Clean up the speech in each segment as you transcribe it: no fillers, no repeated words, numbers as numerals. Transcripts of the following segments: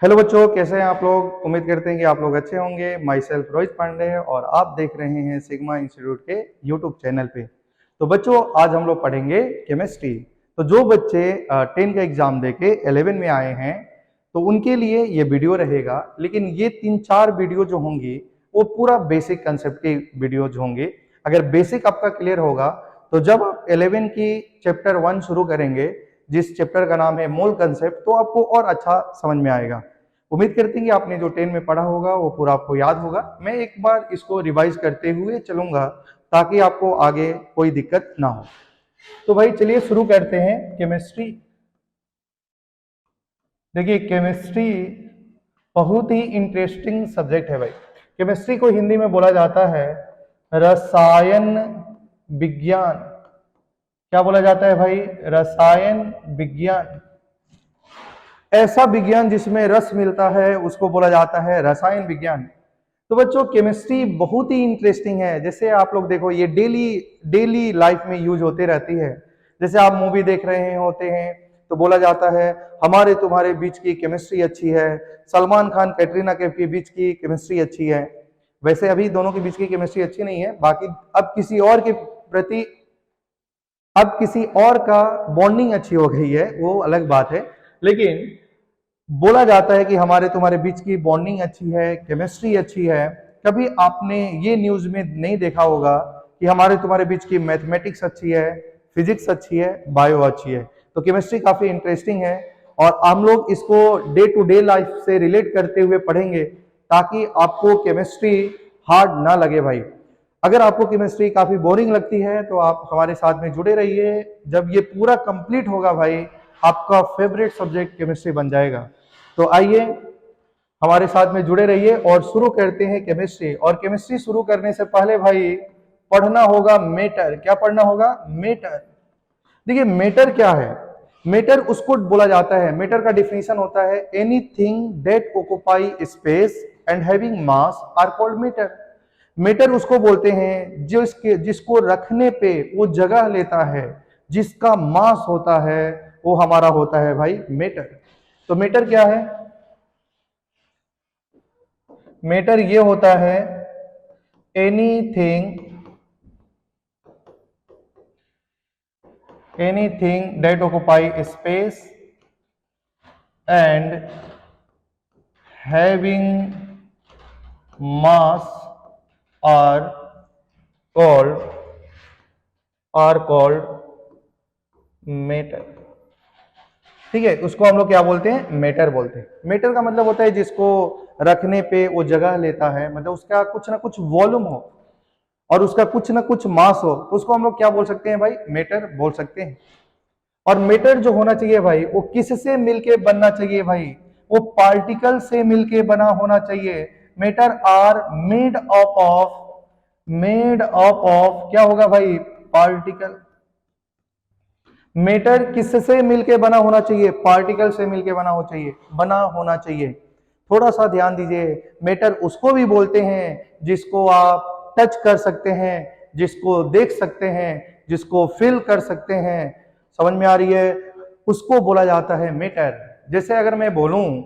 Hello बच्चों, कैसे हैं आप लोग। उम्मीद करते हैं कि आप लोग अच्छे होंगे। माई सेल्फ रोहित पांडे और आप देख रहे हैं सिग्मा इंस्टीट्यूट के यूट्यूब चैनल पे। तो बच्चों, आज हम लोग पढ़ेंगे केमिस्ट्री। तो जो बच्चे 10 का एग्जाम देके 11 में आए हैं तो उनके लिए ये वीडियो रहेगा। लेकिन ये 3-4 वीडियो जो होंगी वो पूरा बेसिक कंसेप्ट के वीडियोज होंगे। अगर बेसिक आपका क्लियर होगा तो जब आप 11 की चैप्टर 1 शुरू करेंगे, जिस चैप्टर का नाम है मोल कंसेप्ट, तो आपको और अच्छा समझ में आएगा। उम्मीद करते हैं कि आपने जो 10 में पढ़ा होगा वो पूरा आपको याद होगा। मैं एक बार इसको रिवाइज करते हुए चलूंगा ताकि आपको आगे कोई दिक्कत ना हो। तो भाई चलिए शुरू करते हैं केमिस्ट्री। देखिए, केमिस्ट्री बहुत ही इंटरेस्टिंग सब्जेक्ट है भाई। केमिस्ट्री को हिंदी में बोला जाता है रसायन विज्ञान। क्या बोला जाता है भाई? रसायन विज्ञान। ऐसा विज्ञान जिसमें रस मिलता है उसको बोला जाता है रसायन विज्ञान। तो बच्चों, केमिस्ट्री बहुत ही इंटरेस्टिंग है। जैसे आप लोग देखो, ये डेली डेली लाइफ में यूज होते रहती है। जैसे आप मूवी देख रहे होते हैं तो बोला जाता है हमारे तुम्हारे बीच की केमिस्ट्री अच्छी है, सलमान खान कैटरीना कैफ के बीच की केमिस्ट्री अच्छी है। वैसे अभी दोनों के बीच की केमिस्ट्री अच्छी नहीं है, बाकी अब किसी और के प्रति अब किसी और का बॉन्डिंग अच्छी हो गई है, वो अलग बात है। लेकिन बोला जाता है कि हमारे तुम्हारे बीच की बॉन्डिंग अच्छी है, केमिस्ट्री अच्छी है। कभी आपने ये न्यूज में नहीं देखा होगा कि हमारे तुम्हारे बीच की मैथमेटिक्स अच्छी है, फिजिक्स अच्छी है, बायो अच्छी है। तो केमिस्ट्री काफी इंटरेस्टिंग है और हम लोग इसको डे टू डे लाइफ से रिलेट करते हुए पढ़ेंगे ताकि आपको केमिस्ट्री हार्ड ना लगे भाई। अगर आपको केमिस्ट्री काफी बोरिंग लगती है तो आप हमारे साथ में जुड़े रहिए। जब ये पूरा कंप्लीट होगा भाई, आपका फेवरेट सब्जेक्ट केमिस्ट्री बन जाएगा। तो आइए हमारे साथ में जुड़े रहिए और शुरू करते हैं केमिस्ट्री। और केमिस्ट्री शुरू करने से पहले भाई पढ़ना होगा मेटर। क्या पढ़ना होगा? मेटर। देखिए, मेटर क्या है? मेटर उसको बोला जाता है, मेटर का डिफिनेशन होता है anything that occupy space and having mass are called matter. Matter उसको बोलते हैं जिसको रखने पे वो जगह लेता है, जिसका मास होता है वो हमारा होता है भाई मेटर। तो मेटर क्या है? मेटर ये होता है anything that occupy space and having mass are called matter. ठीक है, उसको हम लोग क्या बोलते हैं? मेटर बोलते हैं। मेटर का मतलब होता है जिसको रखने पे वो जगह लेता है, मतलब उसका कुछ ना कुछ वॉल्यूम हो और उसका कुछ ना कुछ मास हो, तो उसको हम लोग क्या बोल सकते हैं भाई? मेटर बोल सकते हैं। और मेटर जो होना चाहिए भाई, वो किससे मिलके बनना चाहिए भाई? वो पार्टिकल से मिलके बना होना चाहिए। Matter are made up of क्या होगा भाई? पार्टिकल। मेटर किससे मिलके बना होना चाहिए? पार्टिकल से मिलके बना होना चाहिए। थोड़ा सा ध्यान दीजिए, मेटर उसको भी बोलते हैं जिसको आप टच कर सकते हैं, जिसको देख सकते हैं, जिसको फील कर सकते हैं। समझ में आ रही है? उसको बोला जाता है मेटर। जैसे अगर मैं बोलूं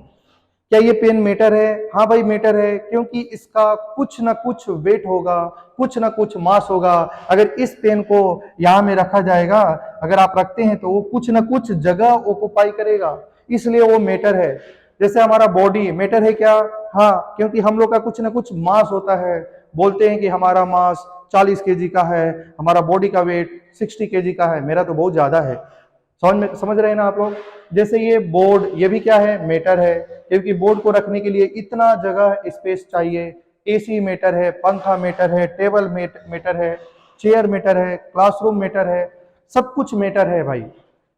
क्या ये पेन मेटर है? हाँ भाई मेटर है, क्योंकि इसका कुछ ना कुछ वेट होगा, कुछ ना कुछ मास होगा। अगर इस पेन को यहाँ में रखा जाएगा, अगर आप रखते हैं तो वो कुछ ना कुछ जगह ऑक्युपाई करेगा, इसलिए वो मेटर है। जैसे हमारा बॉडी मेटर है क्या? हाँ, क्योंकि हम लोग का कुछ ना कुछ मास होता है। बोलते हैं कि हमारा मास 40 केजी का है, हमारा बॉडी का वेट 60 केजी का है। मेरा तो बहुत ज्यादा है। समझ रहे हैं ना आप लोग? जैसे ये बोर्ड, ये भी क्या है? मेटर है, क्योंकि बोर्ड को रखने के लिए इतना जगह स्पेस चाहिए। एसी मेटर है, पंखा मेटर है, टेबल मेटर है, चेयर मेटर है, क्लासरूम मेटर है, सब कुछ मेटर है भाई।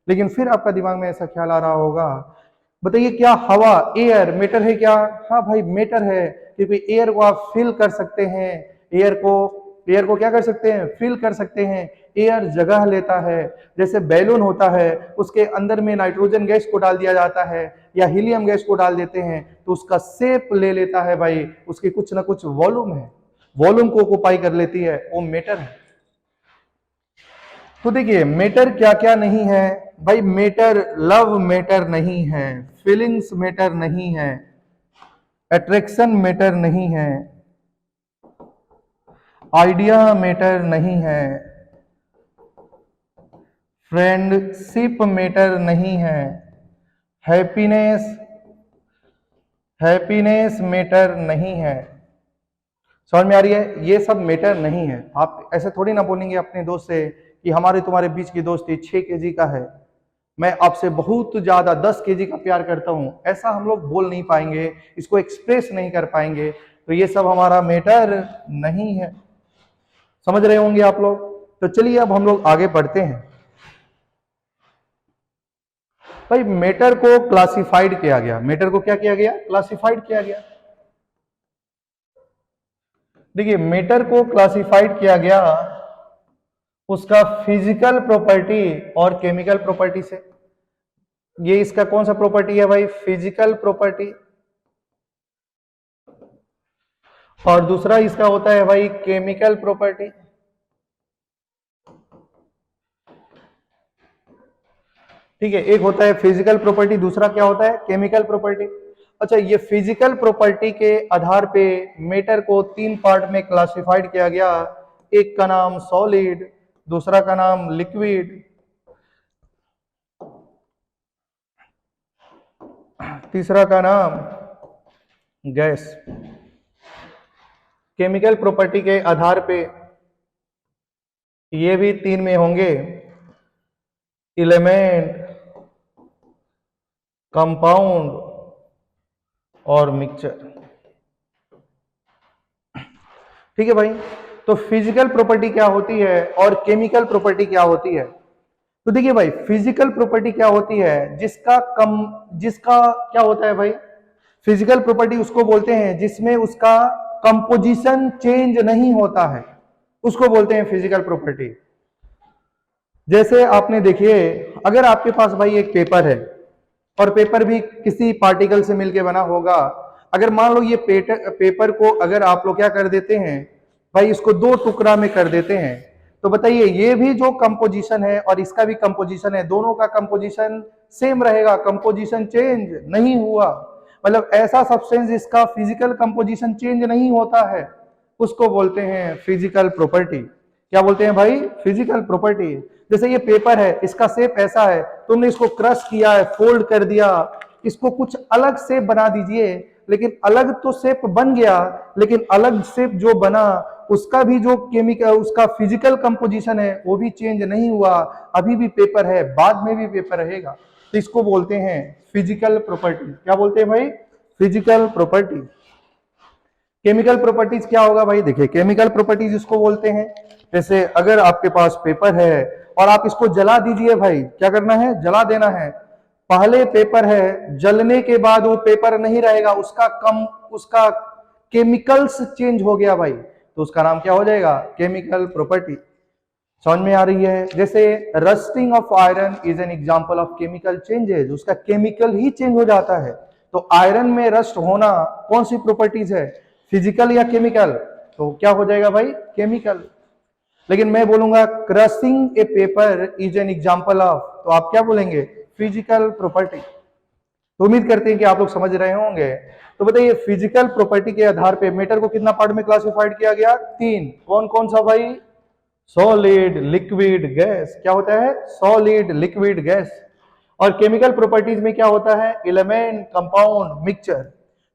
लेकिन फिर आपका दिमाग में ऐसा ख्याल आ रहा होगा, बताइए क्या हवा, एयर मेटर है क्या? हाँ भाई मेटर है, क्योंकि एयर को आप फील कर सकते हैं। एयर को क्या कर सकते हैं? फील कर सकते हैं। एयर जगह लेता है। जैसे बैलून होता है, उसके अंदर में नाइट्रोजन गैस को डाल दिया जाता है या हीलियम गैस को डाल देते हैं तो उसका शेप ले लेता है भाई। उसकी कुछ ना कुछ वॉल्यूम है, वॉल्यूम को ऑक्युपाई कर लेती है, वो मेटर है। तो देखिए, मेटर क्या क्या नहीं है भाई? मेटर लव मेटर नहीं है, फीलिंग्स मैटर नहीं है, अट्रैक्शन मैटर नहीं है, आइडिया मैटर नहीं है, फ्रेंडशिप मैटर नहीं है, हैप्पीनेस हैप्पीनेस मैटर नहीं है। समझ में आ रही है? ये सब मैटर नहीं है। आप ऐसे थोड़ी ना बोलेंगे अपने दोस्त से कि हमारे तुम्हारे बीच की दोस्ती 6 केजी का है, मैं आपसे बहुत ज्यादा 10 केजी का प्यार करता हूं, ऐसा हम लोग बोल नहीं पाएंगे, इसको एक्सप्रेस नहीं कर पाएंगे, तो ये सब हमारा मैटर नहीं है। समझ रहे होंगे आप लोग? तो चलिए अब हम लोग आगे बढ़ते हैं। भाई मैटर को क्लासिफाइड किया गया, मैटर को क्या किया गया? क्लासिफाइड किया गया। देखिए मैटर को क्लासिफाइड किया गया उसका फिजिकल प्रॉपर्टी और केमिकल प्रॉपर्टी से। ये इसका कौन सा प्रॉपर्टी है भाई? Physical property. और दूसरा इसका होता है भाई केमिकल प्रॉपर्टी। ठीक है, एक होता है फिजिकल प्रॉपर्टी, दूसरा क्या होता है? Chemical property. अच्छा, ये फिजिकल प्रॉपर्टी के आधार पे मैटर को 3 पार्ट में क्लासिफाइड किया गया। एक का नाम सॉलिड, दूसरा का नाम लिक्विड, तीसरा का नाम गैस। केमिकल प्रॉपर्टी के आधार पे ये भी 3 में होंगे, एलिमेंट, कंपाउंड और मिक्सचर। ठीक है भाई, तो फिजिकल प्रॉपर्टी क्या होती है और केमिकल प्रॉपर्टी क्या होती है? तो देखिए भाई, फिजिकल प्रॉपर्टी क्या होती है? जिसका क्या होता है भाई? फिजिकल प्रॉपर्टी उसको बोलते हैं जिसमें उसका कंपोजिशन चेंज नहीं होता है, उसको बोलते हैं फिजिकल प्रॉपर्टी। जैसे आपने देखिए, अगर आपके पास भाई एक पेपर है और पेपर भी किसी पार्टिकल से मिलकर बना होगा, अगर मान लो ये पेपर को अगर आप लोग क्या कर देते हैं भाई, इसको 2 टुकड़ा में कर देते हैं, तो बताइए ये भी जो कंपोजिशन है और इसका भी कंपोजिशन है, दोनों का कंपोजिशन सेम रहेगा, कंपोजिशन चेंज नहीं हुआ। मतलब ऐसा सब्सटेंस जिसका फिजिकल कंपोजिशन चेंज नहीं होता है, उसको बोलते हैं फिजिकल प्रॉपर्टी। क्या बोलते हैं भाई? Physical property. जैसे ये पेपर है, इसका शेप ऐसा है, तुमने इसको क्रश किया है, फोल्ड कर दिया, इसको कुछ अलग शेप बना दीजिए, लेकिन अलग तो शेप बन गया, लेकिन अलग शेप जो बना उसका भी जो केमिकल, उसका फिजिकल कंपोजिशन है वो भी चेंज नहीं हुआ, अभी भी पेपर है, बाद में भी पेपर रहेगा। तो इसको बोलते हैं फिजिकल प्रॉपर्टी। क्या बोलते हैं भाई? Physical property. केमिकल प्रॉपर्टीज क्या होगा भाई? देखिए, केमिकल प्रॉपर्टीज इसको बोलते हैं, जैसे अगर आपके पास पेपर है और आप इसको जला दीजिए भाई, क्या करना है? जला देना है। पहले पेपर है, जलने के बाद वो पेपर नहीं रहेगा, उसका केमिकल्स चेंज हो गया भाई, तो उसका नाम क्या हो जाएगा? Chemical property. समझ में आ रही है? जैसे rusting of iron is an example of chemical changes, उसका केमिकल ही चेंज हो जाता है। तो आयरन में रस्ट होना कौन सी प्रॉपर्टीज है? फिजिकल या केमिकल? तो क्या हो जाएगा भाई? केमिकल। लेकिन मैं बोलूंगा crushing A paper is an example of, तो आप क्या बोलेंगे? Physical property. तो उम्मीद करते हैं कि आप लोग समझ रहे होंगे। तो बताइए, फिजिकल प्रॉपर्टी के आधार पे मैटर को कितना पार्ट में क्लासिफाइड किया गया? 3। कौन कौन सा भाई? Solid, liquid, gas. क्या होता है? Solid, liquid, gas. और केमिकल प्रॉपर्टीज में क्या होता है? Element, compound, mixture.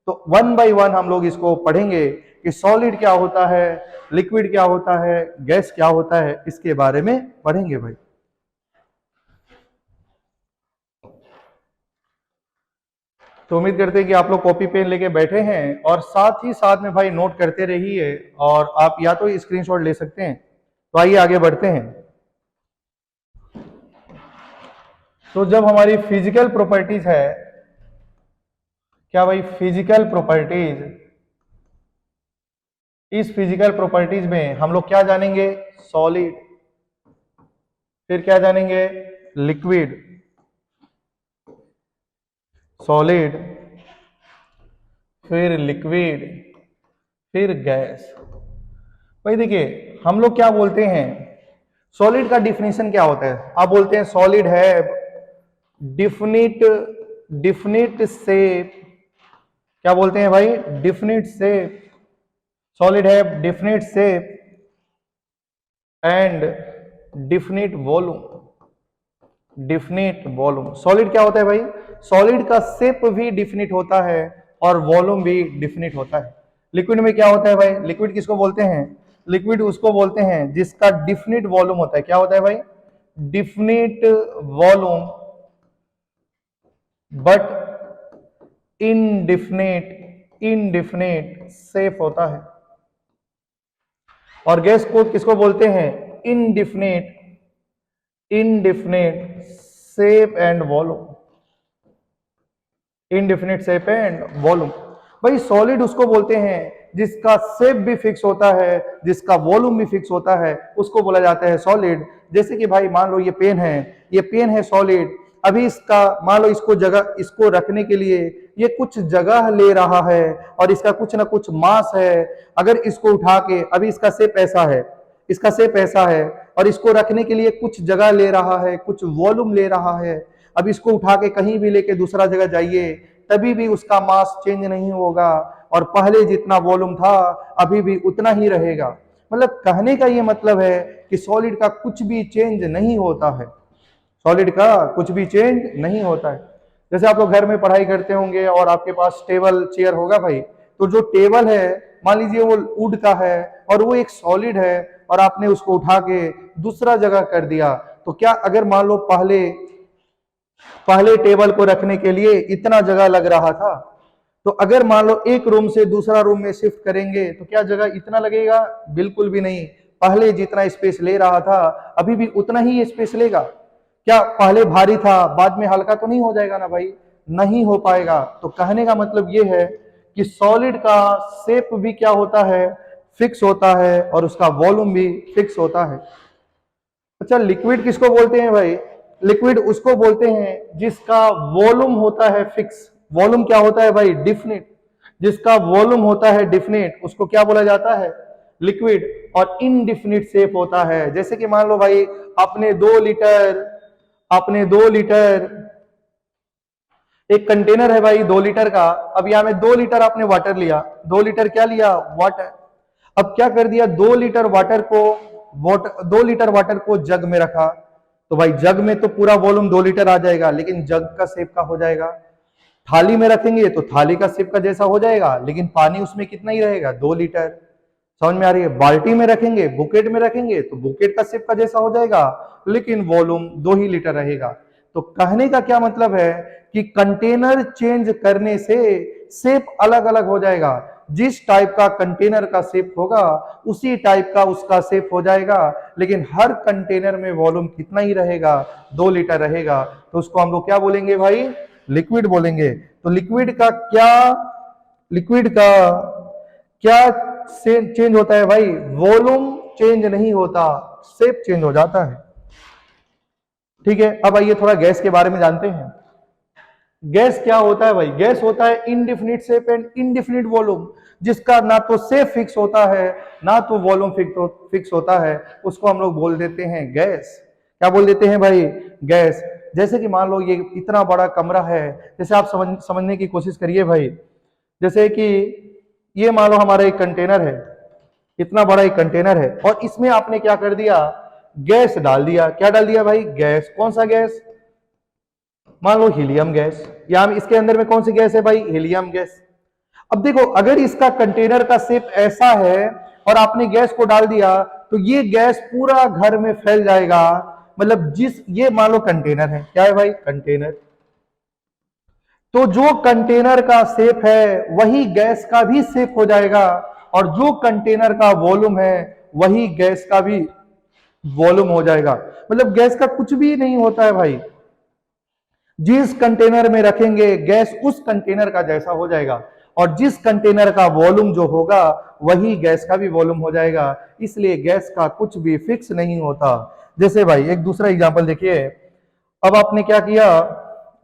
तो 1 बाय 1 हम लोग इसको पढ़ेंगे कि सॉलिड क्या होता है, लिक्विड क्या होता है, गैस क्या होता है, इसके बारे में पढ़ेंगे भाई। तो उम्मीद करते हैं कि आप लोग कॉपी पेन लेके बैठे हैं और साथ ही साथ में भाई नोट करते रहिए, और आप या तो स्क्रीनशॉट ले सकते हैं। तो आइए आगे बढ़ते हैं। तो जब हमारी फिजिकल प्रॉपर्टीज है, क्या भाई फिजिकल प्रॉपर्टीज, इस फिजिकल प्रॉपर्टीज में हम लोग क्या जानेंगे? सॉलिड, फिर क्या जानेंगे? लिक्विड, सॉलिड, फिर लिक्विड, फिर गैस। भाई देखिए, हम लोग क्या बोलते हैं, सॉलिड का डिफिनेशन क्या होता है? आप बोलते हैं सॉलिड है डिफिनिट डिफिनिट शेप, क्या बोलते हैं भाई, डिफिनिट शेप, सॉलिड है definite shape and definite volume, definite volume. Solid क्या होता है भाई, सॉलिड का शेप भी डिफिनिट होता है और वॉल्यूम भी डिफिनिट होता है। लिक्विड में क्या होता है भाई, लिक्विड किसको बोलते हैं, लिक्विड उसको बोलते हैं जिसका डिफिनिट वॉल्यूम होता है। क्या होता है भाई, definite volume but indefinite shape होता है। और गैस को किसको बोलते हैं, indefinite shape and volume, indefinite shape and volume. भाई सॉलिड उसको बोलते हैं जिसका शेप भी फिक्स होता है, जिसका वॉल्यूम भी फिक्स होता है, उसको बोला जाता है सॉलिड। जैसे कि भाई मान लो ये पेन है, ये पेन है सॉलिड, अभी इसका मान लो इसको जगह, इसको रखने के लिए ये कुछ जगह ले रहा है और इसका कुछ ना कुछ मास है। अगर इसको उठा के, अभी इसका शेप ऐसा है, इसका शेप ऐसा है और इसको रखने के लिए कुछ जगह ले रहा है, कुछ वॉल्यूम ले रहा है। अब इसको उठा के कहीं भी लेके दूसरा जगह जाइए, तभी भी उसका मास चेंज नहीं होगा और पहले जितना वॉल्यूम था अभी भी उतना ही रहेगा। मतलब कहने का ये मतलब है कि सॉलिड का कुछ भी चेंज नहीं होता है, सॉलिड का कुछ भी चेंज नहीं होता है। जैसे आप लोग घर में पढ़ाई करते होंगे और आपके पास टेबल चेयर होगा भाई, तो जो टेबल है मान लीजिए वो वुड का है और वो एक सॉलिड है और आपने उसको उठा के दूसरा जगह कर दिया, तो क्या अगर मान लो पहले टेबल को रखने के लिए इतना जगह लग रहा था, तो अगर मान लो एक रूम से दूसरा रूम में शिफ्ट करेंगे तो क्या जगह इतना लगेगा, बिल्कुल भी नहीं। पहले जितना स्पेस ले रहा था अभी भी उतना ही स्पेस लेगा। क्या पहले भारी था बाद में हल्का तो नहीं हो जाएगा ना भाई, नहीं हो पाएगा। तो कहने का मतलब ये है कि सॉलिड का शेप भी क्या होता है, फिक्स होता है और उसका वॉल्यूम भी फिक्स होता है। अच्छा लिक्विड किसको बोलते हैं भाई, लिक्विड उसको बोलते हैं जिसका वॉल्यूम होता है फिक्स। वॉल्यूम क्या होता है भाई, डिफिनिट। जिसका वॉल्यूम होता है डिफिनिट उसको क्या बोला जाता है, लिक्विड। और इनडिफिनिट शेप होता है, जैसे कि मान लो भाई आपने 2 लीटर एक कंटेनर है भाई 2 लीटर का, अब यहां में 2 लीटर आपने वाटर लिया, 2 लीटर क्या लिया, वाटर। अब क्या कर दिया, 2 लीटर वाटर को जग में रखा, तो भाई जग में तो पूरा वॉल्यूम 2 लीटर आ जाएगा, लेकिन जग का शेप का हो जाएगा। थाली में रखेंगे तो थाली का शेप का जैसा हो जाएगा, लेकिन पानी उसमें कितना ही रहेगा, 2 लीटर। समझ में आ रही है। बाल्टी में रखेंगे, बुकेट में रखेंगे तो बुकेट का शेप का जैसा हो जाएगा, लेकिन वॉल्यूम 2 ही लीटर रहेगा। तो कहने का क्या मतलब है कि कंटेनर चेंज करने से शेप अलग अलग हो जाएगा। जिस टाइप का कंटेनर का शेप होगा उसी टाइप का उसका शेप हो जाएगा, लेकिन हर कंटेनर में वॉल्यूम कितना ही रहेगा, 2 लीटर रहेगा। तो उसको हम लोग क्या बोलेंगे भाई, लिक्विड बोलेंगे। तो लिक्विड का क्या चेंज होता है भाई, वॉल्यूम चेंज नहीं होता, शेप चेंज हो जाता है। ठीक है, अब आइए थोड़ा गैस के बारे में जानते हैं। गैस क्या होता है भाई, गैस होता है indefinite shape and indefinite volume, जिसका ना तो शेप फिक्स होता है ना तो वॉल्यूम फिक्स होता है, उसको हम लोग बोल देते हैं गैस। क्या बोल देते हैं भाई, गैस। जैसे कि मान लो ये इतना बड़ा कमरा है, जैसे आप समझने की कोशिश करिए भाई। जैसे कि ये मान लो हमारा एक कंटेनर है, इतना बड़ा एक कंटेनर है और इसमें आपने क्या कर दिया, गैस डाल दिया। क्या डाल दिया भाई, गैस। कौन सा गैस, मान लो हीलियम गैस। यहां इसके अंदर में कौन सी गैस है भाई, हीलियम गैस। अब देखो अगर इसका कंटेनर का शेप ऐसा है और आपने गैस को डाल दिया तो ये गैस पूरा घर में फैल जाएगा। मतलब ये मान लो कंटेनर है, क्या है भाई, कंटेनर। तो जो कंटेनर का शेप है वही गैस का भी शेप हो जाएगा और जो कंटेनर का वॉल्यूम है वही गैस का भी वॉल्यूम हो जाएगा। मतलब गैस का कुछ भी नहीं होता है भाई, जिस कंटेनर में रखेंगे गैस उस कंटेनर का जैसा हो जाएगा और जिस कंटेनर का वॉल्यूम जो होगा वही गैस का भी वॉल्यूम हो जाएगा। इसलिए गैस का कुछ भी फिक्स नहीं होता। जैसे भाई एक दूसरा एग्जांपल देखिए, अब आपने क्या किया,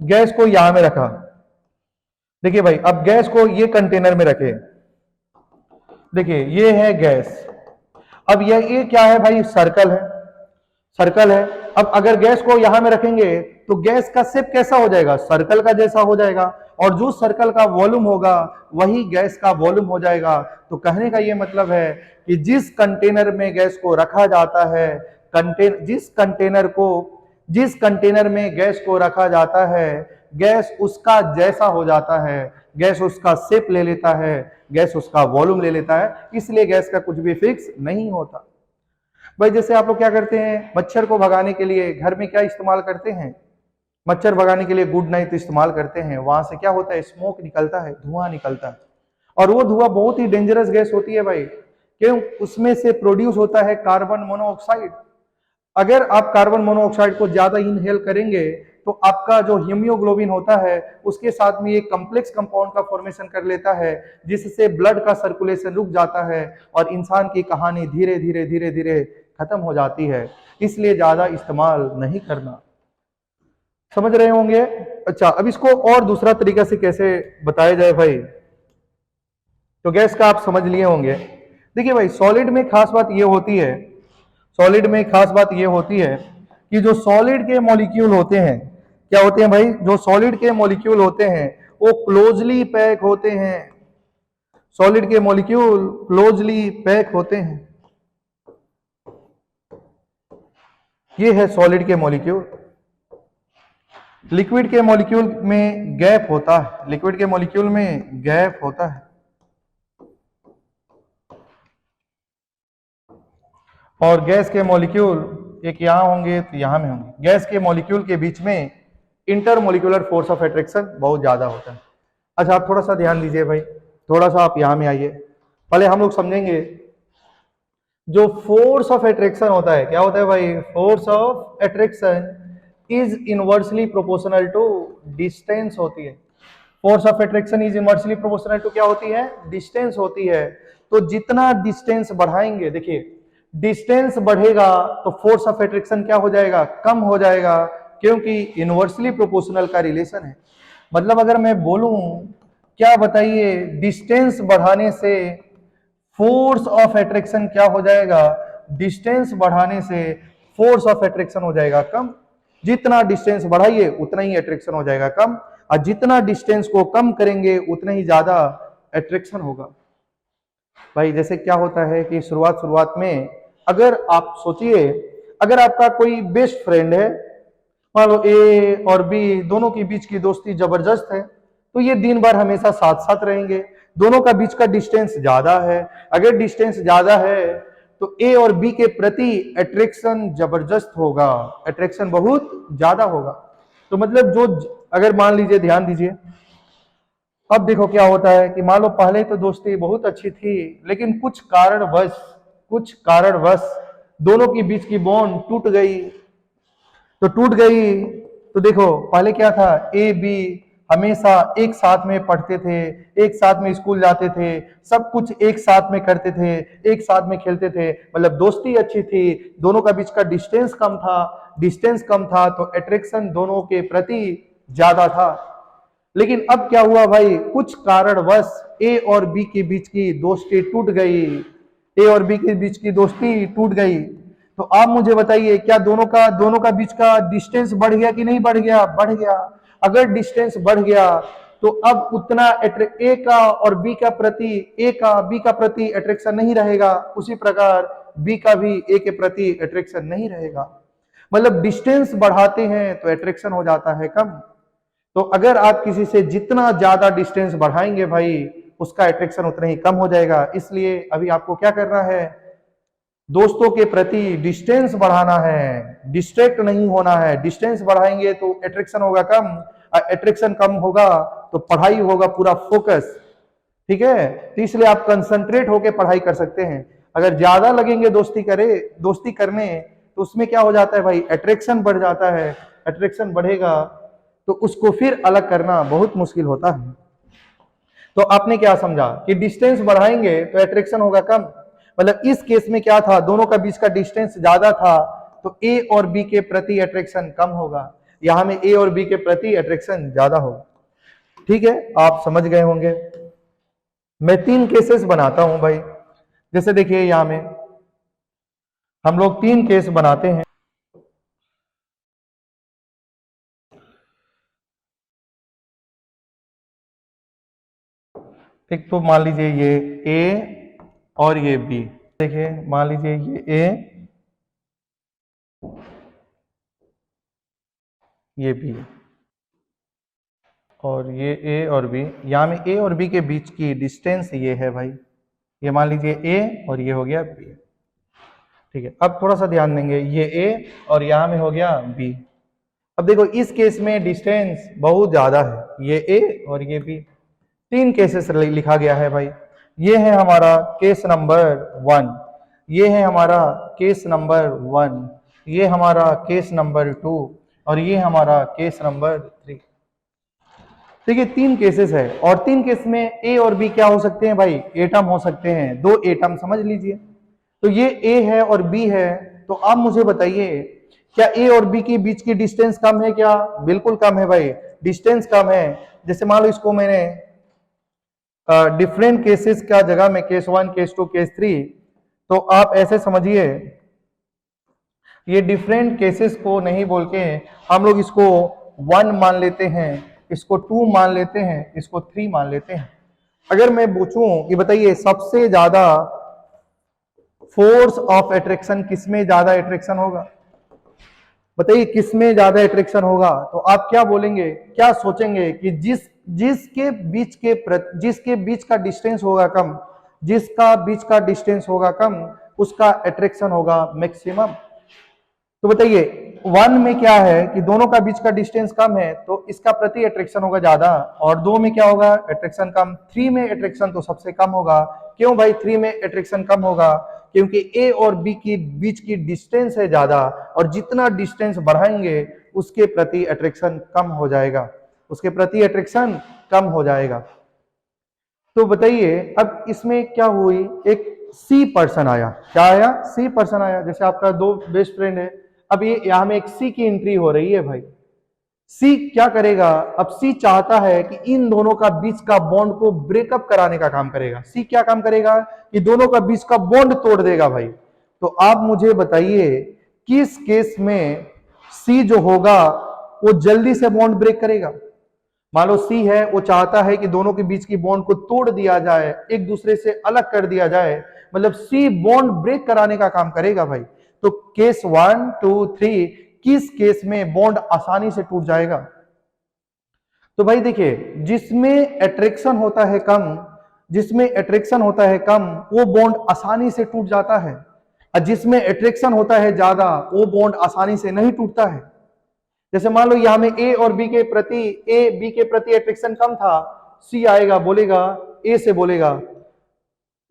गैस को यहां में रखा। देखिए भाई अब गैस को ये कंटेनर में रखे, देखिए ये है गैस। अब ये क्या है भाई, सर्कल है, सर्कल है। अब अगर गैस को यहां में रखेंगे तो गैस का शेप कैसा हो जाएगा, सर्कल का जैसा हो जाएगा, और जो सर्कल का वॉल्यूम होगा वही गैस का वॉल्यूम हो जाएगा। तो कहने का ये मतलब है कि जिस कंटेनर में गैस को रखा जाता है, जिस कंटेनर में गैस को रखा जाता है, गैस उसका जैसा हो जाता है, गैस उसका शेप ले लेता है, गैस उसका वॉल्यूम ले लेता है, इसलिए गैस का कुछ भी फिक्स नहीं होता। भाई जैसे आप लोग क्या करते हैं, मच्छर को भगाने के लिए घर में क्या इस्तेमाल करते हैं, मच्छर भगाने के लिए गुड नाइट इस्तेमाल करते हैं। वहां से क्या होता है, स्मोक निकलता है, धुआं निकलता है, और वो धुआं बहुत ही डेंजरस गैस होती है भाई। क्यों, उसमें से प्रोड्यूस होता है कार्बन मोनोऑक्साइड। अगर आप कार्बन मोनोऑक्साइड को ज्यादा इनहेल करेंगे तो आपका जो हीमोग्लोबिन होता है उसके साथ में ये कॉम्प्लेक्स कंपाउंड का फॉर्मेशन कर लेता है, जिससे ब्लड का सर्कुलेशन रुक जाता है और इंसान की कहानी धीरे धीरे धीरे धीरे खत्म हो जाती है। इसलिए ज्यादा इस्तेमाल नहीं करना। समझ रहे होंगे। अच्छा, अब इसको और दूसरा तरीका से कैसे बताया जाए भाई, तो गैस का आप समझ लिए होंगे। देखिए भाई, सॉलिड में खास बात ये होती है, सॉलिड में खास बात ये होती है कि जो सॉलिड के मॉलिक्यूल होते हैं, क्या होते हैं भाई, जो सॉलिड के मॉलिक्यूल होते हैं वो क्लोजली पैक होते हैं। सॉलिड के मॉलिक्यूल क्लोजली पैक होते हैं। ये है सॉलिड के मॉलिक्यूल। लिक्विड के मॉलिक्यूल में गैप होता है, लिक्विड के मॉलिक्यूल में गैप होता है, और गैस के मॉलिक्यूल एक यहां होंगे तो यहां में होंगे। गैस के मॉलिक्यूल के बीच में इंटरमोलिकुलर फोर्स ऑफ अट्रैक्शन बहुत ज्यादा होता है। अच्छा, आप थोड़ा सा ध्यान दीजिए भाई, थोड़ा सा आप यहां में आइए। पहले हम लोग समझेंगे जो फोर्स ऑफ अट्रैक्शन होता है, क्या होता है भाई, force of attraction is inversely proportional to distance होती है। Force of attraction is inversely proportional to क्या होती है, डिस्टेंस होती है। तो जितना डिस्टेंस बढ़ाएंगे, देखिए डिस्टेंस बढ़ेगा तो फोर्स ऑफ अट्रैक्शन क्या हो जाएगा, कम हो जाएगा, क्योंकि इनवर्सली प्रोपोर्शनल का रिलेशन है। मतलब अगर मैं बोलूं, क्या बताइए, डिस्टेंस बढ़ाने से फोर्स ऑफ अट्रैक्शन क्या हो जाएगा, डिस्टेंस बढ़ाने से फोर्स ऑफ अट्रैक्शन हो जाएगा कम। जितना डिस्टेंस बढ़ाइए उतना ही अट्रैक्शन हो जाएगा कम, और जितना डिस्टेंस को कम करेंगे उतना ही ज्यादा अट्रैक्शन होगा। भाई जैसे क्या होता है कि शुरुआत में अगर आप सोचिए, अगर आपका कोई बेस्ट फ्रेंड है, मान लो ए और बी, दोनों के बीच की दोस्ती जबरदस्त है, तो ये दिन भर हमेशा साथ साथ रहेंगे। दोनों का बीच का डिस्टेंस ज्यादा है, अगर डिस्टेंस ज्यादा है तो ए और बी के प्रति अट्रैक्शन जबरदस्त होगा, अट्रैक्शन बहुत ज्यादा होगा। तो मतलब जो, अगर मान लीजिए, ध्यान दीजिए, अब देखो क्या होता है कि मान लो पहले तो दोस्ती बहुत अच्छी थी, लेकिन कुछ कारणवश दोनों के बीच की बॉन्ड टूट गई। तो टूट गई तो देखो पहले क्या था, ए बी हमेशा एक साथ में पढ़ते थे, एक साथ में स्कूल जाते थे, सब कुछ एक साथ में करते थे, एक साथ में खेलते थे, मतलब दोस्ती अच्छी थी, दोनों का बीच का डिस्टेंस कम था तो अट्रैक्शन दोनों के प्रति ज्यादा था। लेकिन अब क्या हुआ भाई, कुछ कारणवश ए और बी के बीच की दोस्ती टूट गई, ए और बी के बीच की दोस्ती टूट गई। तो आप मुझे बताइए, क्या दोनों का बीच का डिस्टेंस बढ़ गया कि नहीं बढ़ गया, बढ़ गया। अगर डिस्टेंस बढ़ गया तो अब उतना ए का और बी का प्रति अट्रैक्शन नहीं रहेगा, उसी प्रकार बी का भी ए के प्रति अट्रैक्शन नहीं रहेगा। मतलब डिस्टेंस बढ़ाते हैं तो अट्रैक्शन हो जाता है कम। तो अगर आप किसी से जितना ज्यादा डिस्टेंस बढ़ाएंगे भाई, उसका अट्रैक्शन उतना ही कम हो जाएगा। इसलिए अभी आपको क्या करना है, दोस्तों के प्रति डिस्टेंस बढ़ाना है, डिस्ट्रैक्ट नहीं होना है। डिस्टेंस बढ़ाएंगे तो अट्रैक्शन होगा कम, अट्रैक्शन कम होगा तो पढ़ाई होगा पूरा फोकस, ठीक है। तो इसलिए आप कंसंट्रेट होकर पढ़ाई कर सकते हैं। अगर ज्यादा लगेंगे दोस्ती करने तो उसमें क्या हो जाता है भाई, अट्रैक्शन बढ़ जाता है। अट्रैक्शन बढ़ेगा तो उसको फिर अलग करना बहुत मुश्किल होता है। तो आपने क्या समझा कि डिस्टेंस बढ़ाएंगे तो अट्रैक्शन होगा कम। मतलब इस केस में क्या था, दोनों का बीच का डिस्टेंस ज्यादा था तो ए और बी के प्रति अट्रैक्शन कम होगा, यहां में ए और बी के प्रति अट्रैक्शन ज्यादा होगा। ठीक है, आप समझ गए होंगे। मैं 3 केसेस बनाता हूं भाई। जैसे देखिए यहां में हम लोग 3 केस बनाते हैं। एक तो मान लीजिए ये ए और ये बी, देखिए मान लीजिए ये ए, ये बी, और ये ए और बी, यहाँ में ए और बी के बीच की डिस्टेंस ये है भाई, ये मान लीजिए ए और ये हो गया बी। ठीक है, अब थोड़ा सा ध्यान देंगे, ये ए और यहाँ में हो गया बी। अब देखो इस केस में डिस्टेंस बहुत ज्यादा है, ये ए और ये बी, तीन केसेस लिखा गया है भाई। ये है हमारा केस नंबर 1, ये है हमारा केस नंबर 1, ये हमारा केस नंबर 2 और ये हमारा केस नंबर 3। देखिए तीन केसेस है और तीन केस में ए और बी क्या हो सकते हैं भाई, एटम हो सकते हैं, दो एटम समझ लीजिए। तो ये ए है और बी है, तो आप मुझे बताइए क्या ए और बी के बीच की डिस्टेंस कम है क्या? बिल्कुल कम है भाई, डिस्टेंस कम है। जैसे मान लो इसको मैंने डिफरेंट केसेस का जगह में केस 1, केस 2, केस 3, तो आप ऐसे समझिए, ये डिफरेंट केसेस को नहीं बोल के हम लोग इसको 1 मान लेते हैं, इसको 2 मान लेते हैं, इसको 3 मान लेते हैं। अगर मैं पूछूं कि बताइए सबसे ज्यादा फोर्स ऑफ अट्रैक्शन किसमें ज्यादा अट्रैक्शन होगा, बताइए किसमें ज्यादा अट्रैक्शन होगा, तो आप क्या बोलेंगे, क्या सोचेंगे कि जिसके बीच का डिस्टेंस होगा कम, जिसका बीच का डिस्टेंस होगा कम, उसका अट्रैक्शन होगा मैक्सिमम। तो बताइए 1 में क्या है कि दोनों का बीच का डिस्टेंस कम है तो इसका प्रति अट्रैक्शन होगा ज्यादा, और 2 में क्या होगा, अट्रैक्शन कम। 3 में अट्रैक्शन तो सबसे कम होगा। क्यों भाई 3 में अट्रैक्शन कम होगा? क्योंकि ए और बी की बीच की डिस्टेंस है ज्यादा, और जितना डिस्टेंस बढ़ाएंगे उसके प्रति अट्रैक्शन कम हो जाएगा, उसके प्रति अट्रैक्शन कम हो जाएगा। तो बताइए अब इसमें क्या हुई, एक सी पर्सन आया, क्या आया, सी पर्सन आया। जैसे आपका दो बेस्ट फ्रेंड है, अब ये यहां में एक सी की एंट्री हो रही है भाई। सी क्या करेगा, अब सी चाहता है कि इन दोनों का बीच का बॉन्ड को ब्रेकअप कराने का काम करेगा। सी क्या काम करेगा कि दोनों का बीच का बॉन्ड तोड़ देगा भाई। तो आप मुझे बताइए किस केस में सी जो होगा वो जल्दी से बॉन्ड ब्रेक करेगा? मान लो सी है, वो चाहता है कि दोनों के बीच की बॉन्ड को तोड़ दिया जाए, एक दूसरे से अलग कर दिया जाए, मतलब सी बॉन्ड ब्रेक कराने का काम करेगा भाई। तो केस 1, 2, 3 किस केस में बॉन्ड आसानी से टूट जाएगा? तो भाई देखिए जिसमें अट्रैक्शन होता है कम, जिसमें अट्रैक्शन होता है कम वो बॉन्ड आसानी से टूट जाता है, और जिसमें अट्रैक्शन होता है ज्यादा वो बॉन्ड आसानी से नहीं टूटता है। जैसे मान लो यहां में ए बी के प्रति अट्रैक्शन कम था, सी आएगा बोलेगा, ए से बोलेगा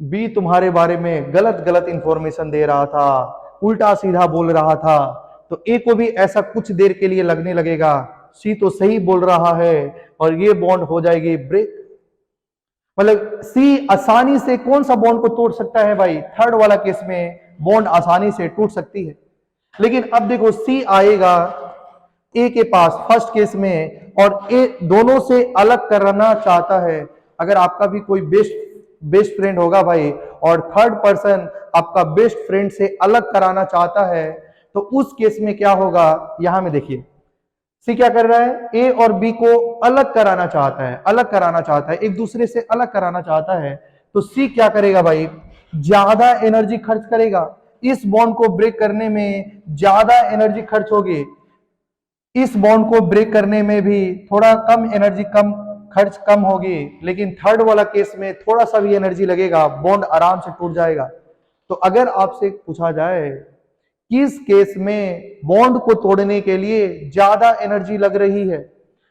बी तुम्हारे बारे में गलत गलत इंफॉर्मेशन दे रहा था, उल्टा सीधा बोल रहा था, तो ए को भी ऐसा कुछ देर के लिए लगने लगेगा सी तो सही बोल रहा है, और ये बॉन्ड हो जाएगी ब्रेक। मतलब सी आसानी से कौन सा बॉन्ड को तोड़ सकता है भाई, थर्ड वाला केस में बॉन्ड आसानी से टूट सकती है। लेकिन अब देखो सी आएगा ए के पास फर्स्ट केस में, और ए दोनों से अलग करना चाहता है। अगर आपका भी कोई बेस्ट फ्रेंड होगा भाई, और थर्ड पर्सन आपका बेस्ट फ्रेंड से अलग कराना चाहता है, तो उस केस में क्या होगा, यहां में देखिए सी क्या कर रहा है, ए और बी को अलग कराना चाहता है, अलग कराना चाहता है, एक दूसरे से अलग कराना चाहता है। तो सी क्या करेगा भाई, ज्यादा एनर्जी खर्च करेगा, इस बॉन्ड को ब्रेक करने में ज्यादा एनर्जी खर्च होगी, इस बॉन्ड को ब्रेक करने में भी थोड़ा कम एनर्जी खर्च कम होगी, लेकिन थर्ड वाला केस में थोड़ा सा भी एनर्जी लगेगा, बॉन्ड आराम से टूट जाएगा। तो अगर आपसे पूछा जाए किस केस में बॉन्ड को तोड़ने के लिए ज्यादा एनर्जी लग रही है,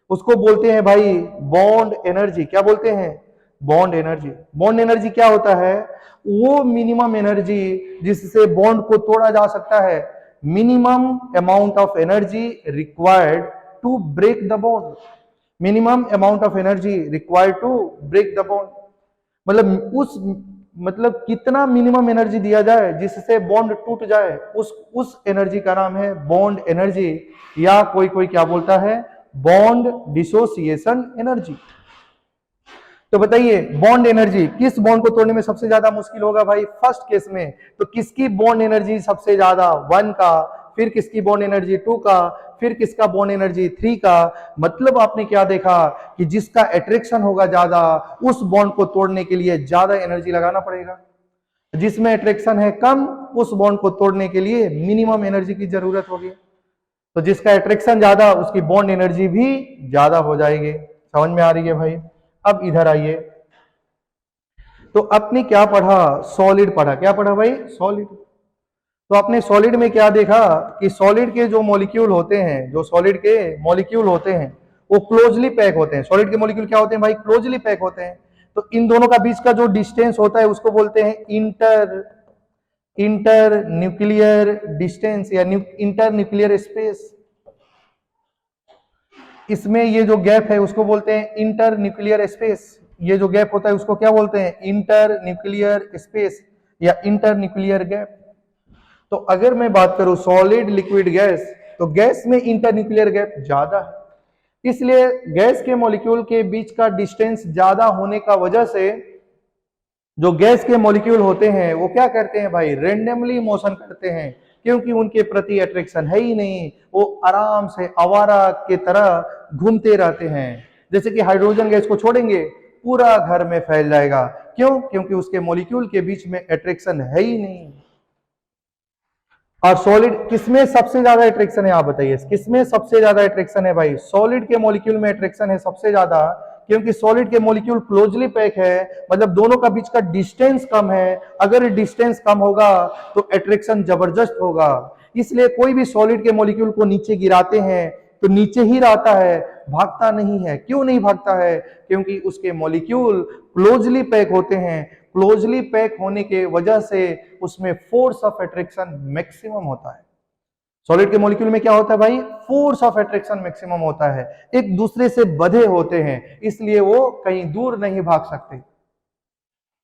उसको बोलते हैं भाई बॉन्ड एनर्जी। क्या बोलते हैं, बॉन्ड एनर्जी। बॉन्ड एनर्जी क्या होता है, वो मिनिमम एनर्जी जिससे बॉन्ड को तोड़ा जा सकता है, minimum amount of energy required to break the bond, minimum amount of energy required to break the bond. मतलब कितना मिनिमम एनर्जी दिया जाए जिससे बॉन्ड टूट जाए, उस एनर्जी का नाम है बॉन्ड एनर्जी, या कोई कोई क्या बोलता है, बॉन्ड डिसोसिएशन एनर्जी। तो बताइए बॉन्ड एनर्जी किस बॉन्ड को तोड़ने में सबसे ज्यादा मुश्किल होगा भाई, फर्स्ट केस में। तो किसकी बॉन्ड एनर्जी सबसे ज्यादा, 1 का, फिर किसकी बॉन्ड एनर्जी 2 का, फिर किसका बॉन्ड एनर्जी 3 का। मतलब आपने क्या देखा कि जिसका अट्रैक्शन होगा ज्यादा उस बॉन्ड को तोड़ने के लिए ज्यादा एनर्जी लगाना पड़ेगा, जिसमें अट्रैक्शन है कम उस बॉन्ड को तोड़ने के लिए मिनिमम एनर्जी की जरूरत होगी। तो जिसका अट्रैक्शन ज्यादा उसकी बॉन्ड एनर्जी भी ज्यादा हो जाएगी। समझ में आ रही है भाई? अब इधर आइए, तो आपने क्या पढ़ा? सॉलिड पढ़ा। क्या पढ़ा भाई? सॉलिड। तो आपने सॉलिड में क्या देखा कि सॉलिड के जो मॉलिक्यूल होते हैं, जो सॉलिड के मॉलिक्यूल होते हैं वो क्लोजली पैक होते हैं। सॉलिड के मॉलिक्यूल क्या होते हैं भाई? क्लोजली पैक होते हैं। तो इन दोनों का बीच का जो डिस्टेंस होता है उसको बोलते हैं इंटर न्यूक्लियर डिस्टेंस या इंटर न्यूक्लियर स्पेस। इसमें ये जो गैप है उसको बोलते हैं इंटर न्यूक्लियर स्पेस। ये जो गैप होता है उसको क्या बोलते हैं? इंटर न्यूक्लियर स्पेस या इंटर न्यूक्लियर गैप। तो अगर मैं बात करूं सॉलिड लिक्विड गैस, तो गैस में इंटर न्यूक्लियर गैप ज्यादा है, इसलिए गैस के मॉलिक्यूल के बीच का डिस्टेंस ज्यादा होने का वजह से जो गैस के मॉलिक्यूल होते हैं वो क्या करते हैं भाई? रेंडमली मोशन करते हैं, क्योंकि उनके प्रति अट्रैक्शन है ही नहीं, वो आराम से आवारा के तरह घूमते रहते हैं। जैसे कि हाइड्रोजन गैस को छोड़ेंगे पूरा घर में फैल जाएगा, क्यों? क्योंकि उसके मॉलिक्यूल के बीच में अट्रैक्शन है ही नहीं। और सॉलिड किसमें सबसे ज्यादा अट्रैक्शन है? आप बताइए किसमें सबसे ज्यादा अट्रैक्शन है भाई? सॉलिड के मॉलिक्यूल में अट्रैक्शन है सबसे ज्यादा, क्योंकि सॉलिड के मॉलिक्यूल क्लोजली पैक है, मतलब दोनों का बीच का डिस्टेंस कम है। अगर डिस्टेंस कम होगा तो अट्रैक्शन जबरदस्त होगा, इसलिए कोई भी सॉलिड के मॉलिक्यूल को नीचे गिराते हैं तो नीचे ही रहता है, भागता नहीं है। क्यों नहीं भागता है? क्योंकि उसके मॉलिक्यूल क्लोजली पैक होते हैं। क्लोजली पैक होने के वजह से उसमें फोर्स ऑफ अट्रैक्शन मैक्सिमम होता है। सॉलिड के मॉलिक्यूल में क्या होता है भाई? फोर्स ऑफ अट्रैक्शन मैक्सिमम होता है, एक दूसरे से बंधे होते हैं, इसलिए वो कहीं दूर नहीं भाग सकते।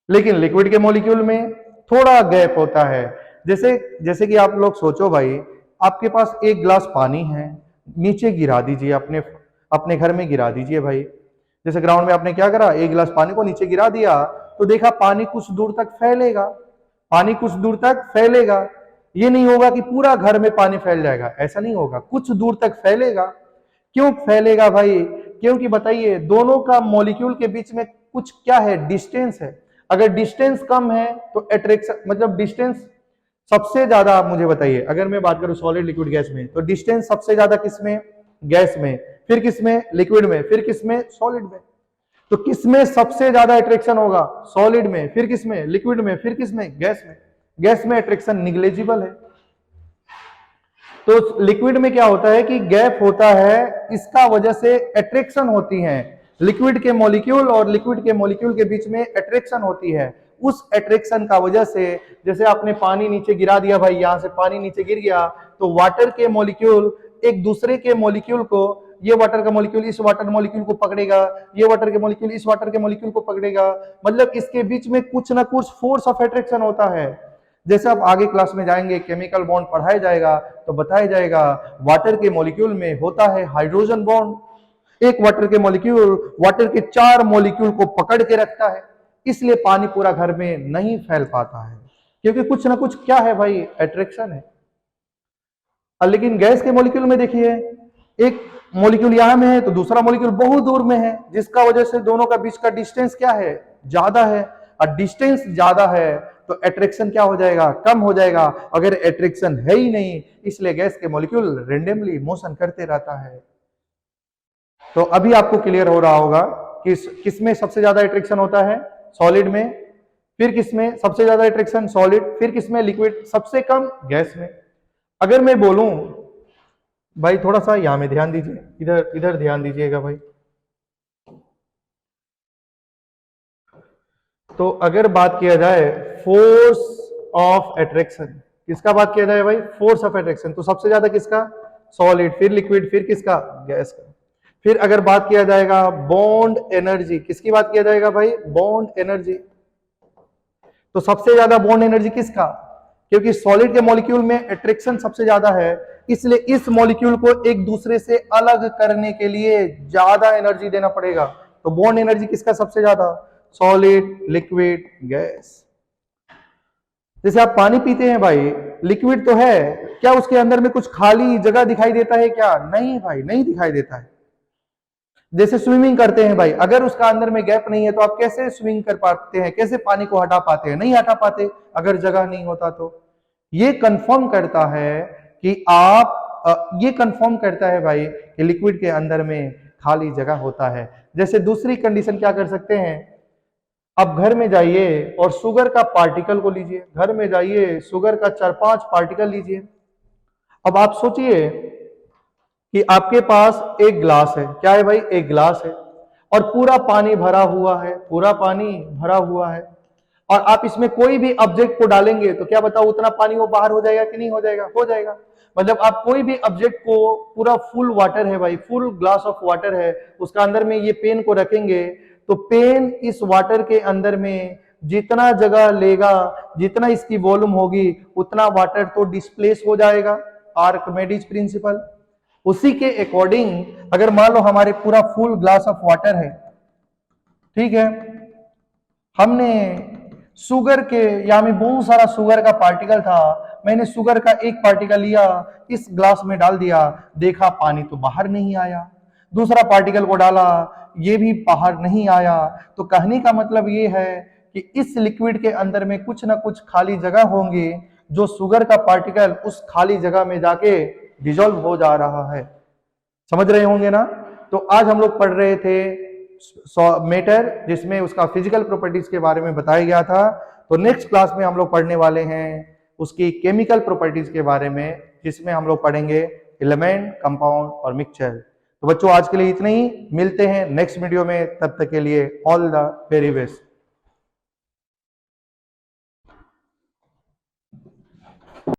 लेकिन लिक्विड के मॉलिक्यूल में थोड़ा गैप होता है। जैसे कि आप लोग सोचो भाई, आपके पास एक गिलास पानी है, नीचे गिरा दीजिए, अपने अपने घर में गिरा दीजिए भाई। जैसे ग्राउंड में आपने क्या करा, एक गिलास पानी को नीचे गिरा दिया, तो देखा पानी कुछ दूर तक फैलेगा, पानी कुछ दूर तक फैलेगा। ये नहीं होगा कि पूरा घर में पानी फैल जाएगा, ऐसा नहीं होगा, कुछ दूर तक फैलेगा। क्यों फैलेगा भाई? क्योंकि बताइए दोनों का मॉलिक्यूल के बीच में कुछ क्या है? डिस्टेंस है। अगर डिस्टेंस कम है तो अट्रैक्शन, मतलब डिस्टेंस सबसे ज्यादा, आप मुझे बताइए, अगर मैं बात करूं सॉलिड लिक्विड गैस में, तो डिस्टेंस सबसे ज्यादा किसमें? गैस में। फिर किसमें? लिक्विड में। फिर किसमें? सॉलिड में। तो किसमें सबसे ज्यादा अट्रैक्शन होगा? सॉलिड में। फिर किसमें? लिक्विड में। फिर किसमें? गैस में। गैस में अट्रैक्शन निग्लेजिबल है। तो लिक्विड में क्या होता है कि गैप होता है, इसका वजह से अट्रैक्शन होती है। लिक्विड के मॉलिक्यूल और लिक्विड के मॉलिक्यूल के बीच में अट्रैक्शन होती है। उस अट्रैक्शन का वजह से, जैसे आपने पानी नीचे गिरा दिया भाई, यहां से पानी नीचे गिर गया, तो वाटर के मॉलिक्यूल एक दूसरे के मॉलिक्यूल को, ये वाटर का मॉलिक्यूल इस वाटर मॉलिक्यूल को पकड़ेगा, ये वाटर के मॉलिक्यूल इस वाटर के मॉलिक्यूल को पकड़ेगा, मतलब इसके बीच में कुछ ना कुछ फोर्स ऑफ अट्रैक्शन होता है। जैसे आप आगे क्लास में जाएंगे, केमिकल बॉन्ड पढ़ाया जाएगा तो बताया जाएगा, वाटर के मॉलिक्यूल में होता है हाइड्रोजन बॉन्ड। एक वाटर के मॉलिक्यूल वाटर के 4 मॉलिक्यूल को पकड़ के रखता है, इसलिए पानी पूरा घर में नहीं फैल पाता है, क्योंकि कुछ ना कुछ क्या है भाई? अट्रैक्शन है। लेकिन गैस के मॉलिक्यूल में देखिए, एक मॉलिक्यूल यहां में है तो दूसरा मॉलिक्यूल बहुत दूर में है, जिसका वजह से दोनों का बीच का डिस्टेंस क्या है? ज्यादा है। और डिस्टेंस ज्यादा है तो अट्रैक्शन क्या हो जाएगा? कम हो जाएगा। अगर अट्रैक्शन है ही नहीं, इसलिए गैस के मॉलिक्यूल रेंडमली मोशन करते रहता है। तो अभी आपको क्लियर हो रहा होगा कि किसमें सबसे ज्यादा अट्रैक्शन होता है? सॉलिड में। फिर किसमें सबसे ज्यादा अट्रैक्शन? सॉलिड। फिर किसमें? लिक्विड। सबसे कम गैस में। अगर मैं बोलूं भाई, थोड़ा सा यहां में ध्यान दीजिए, इधर इधर ध्यान दीजिएगा भाई। तो अगर बात किया जाए फोर्स ऑफ अट्रैक्शन, किसका बात किया जाए भाई? फोर्स ऑफ अट्रैक्शन, तो सबसे ज्यादा किसका? सॉलिड। फिर लिक्विड। फिर किसका? गैस का। फिर अगर बात किया जाएगा बॉन्ड एनर्जी, किसकी बात किया जाएगा भाई? Bond energy. तो सबसे ज्यादा बॉन्ड एनर्जी किसका? क्योंकि सॉलिड के मॉलिक्यूल में अट्रैक्शन सबसे ज्यादा है, इसलिए इस मॉलिक्यूल को एक दूसरे से अलग करने के लिए ज्यादा एनर्जी देना पड़ेगा। तो बॉन्ड एनर्जी किसका सबसे ज्यादा? Solid, liquid, gas. जैसे आप पानी पीते हैं भाई, लिक्विड तो है, क्या उसके अंदर में कुछ खाली जगह दिखाई देता है क्या? नहीं भाई, नहीं दिखाई देता है। जैसे स्विमिंग करते हैं भाई, अगर उसका अंदर में गैप नहीं है तो आप कैसे स्विमिंग कर पाते हैं, कैसे पानी को हटा पाते हैं? नहीं हटा पाते अगर जगह नहीं होता तो। ये कंफर्म करता है कि ये कंफर्म करता है भाई कि लिक्विड के अंदर में खाली जगह होता है। जैसे दूसरी कंडीशन क्या कर सकते हैं, अब घर में जाइए और शुगर का पार्टिकल को लीजिए, घर में जाइए शुगर का 4-5 पार्टिकल लीजिए। अब आप सोचिए कि आपके पास एक ग्लास है, क्या है भाई? एक ग्लास है और पूरा पानी भरा हुआ है, पूरा पानी भरा हुआ है, और आप इसमें कोई भी ऑब्जेक्ट को डालेंगे तो क्या बताओ उतना पानी वो बाहर हो जाएगा कि नहीं हो जाएगा? हो जाएगा। मतलब आप कोई भी ऑब्जेक्ट को, पूरा फुल वाटर है भाई, फुल ग्लास ऑफ वाटर है, उसका अंदर में ये पेन को रखेंगे तो पेन इस वाटर के अंदर में जितना जगह लेगा, जितना इसकी वॉल्यूम होगी, उतना वाटर तो डिस्प्लेस हो जाएगा, आर्किमिडीज प्रिंसिपल। उसी के अकॉर्डिंग अगर मान लो हमारे पूरा फुल ग्लास ऑफ वाटर है, ठीक है, हमने शुगर के, या में बहुत सारा शुगर का पार्टिकल था, मैंने शुगर का एक पार्टिकल लिया, इस ग्लास में डाल दिया, देखा पानी तो बाहर नहीं आया, दूसरा पार्टिकल को डाला, ये भी बाहर नहीं आया। तो कहने का मतलब ये है कि इस लिक्विड के अंदर में कुछ ना कुछ खाली जगह होंगी, जो शुगर का पार्टिकल उस खाली जगह में जाके डिजोल्व हो जा रहा है। समझ रहे होंगे ना? तो आज हम लोग पढ़ रहे थे मेटर, जिसमें उसका फिजिकल प्रॉपर्टीज के बारे में बताया गया था। तो नेक्स्ट क्लास में हम लोग पढ़ने वाले हैं उसकी केमिकल प्रॉपर्टीज के बारे में, जिसमें हम लोग पढ़ेंगे एलिमेंट, कंपाउंड और मिक्सचर। तो बच्चों आज के लिए इतना ही, मिलते हैं नेक्स्ट वीडियो में, तब तक के लिए ऑल द वेरी बेस्ट।